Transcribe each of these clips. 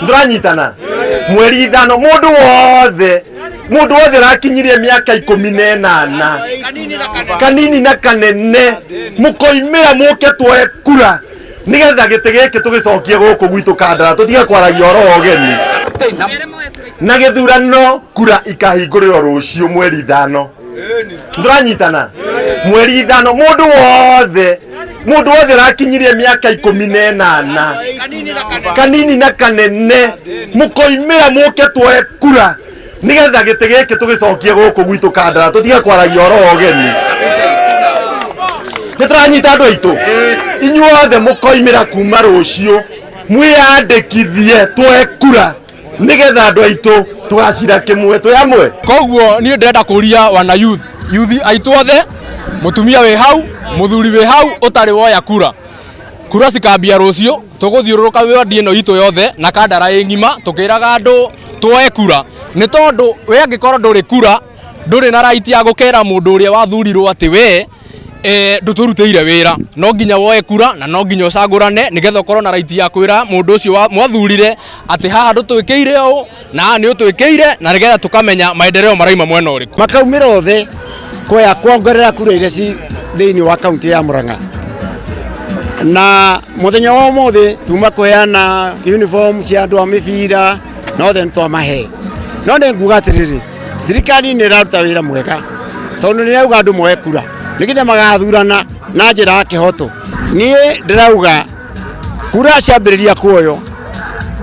Nduranyitana mweri ithano mundu wothe rakinyirie miaka 18 kanini na kanene mukoimira muke twoe kura nigetha gite giki tugicokie guku gwitu Kandara tutiga kwaragia oro ogeni na githurano kura ikahinguriro rucio mweri ithano. Nduranyitana mweri ithano mundu wothe rakinyirie miaka 18 kanini na kanene mukoimira muke twoe kura nigetha gite giki tugicokie guku gwitu Kandara tutiga kwaragia oro ogeni nituranyita andu aitu inyuothe mukoimira kuma rucio mwiyandikithie twoe kura nigetha andu aitu tugacira kimwe twi amwe. Koguo ni ndenda kuria wana youth aitu othe mutumia we hau muthuri we hau utari woya kura cikambia rucio tuguthiururuka wodi ino itu yothe na Kandara ngima tukiraga andu twoe kura ni tondu we angikorwo nduri kura nduri na right ya gukera mundu uria wathurirwo ati we nduturutire wira no nginya woe kura na no nginya ucagurane nigetha ukorwo na right ya kwira mundu ucio mwathurire ati haha ndutwikire u na ni utwikire na nigetha tukamenya maendeleo maraima mwena uriku makaumira othe koya kuongerera kura iria ci thiini wa kaunti ya Murang'a na muthenya wa mothe tuma kuheana uniform cia andu a mibira no then twamahe no nenguga atiriri thirikari ni raruta wira mwega tondu ni auga andu moe kura nigetha magathurana na njira ya kihoto. Nie ndirauga kura ciambiriria kuoyo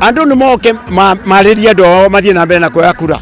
andu ni moke mariria ndo mathie na mbere na kuoya kura.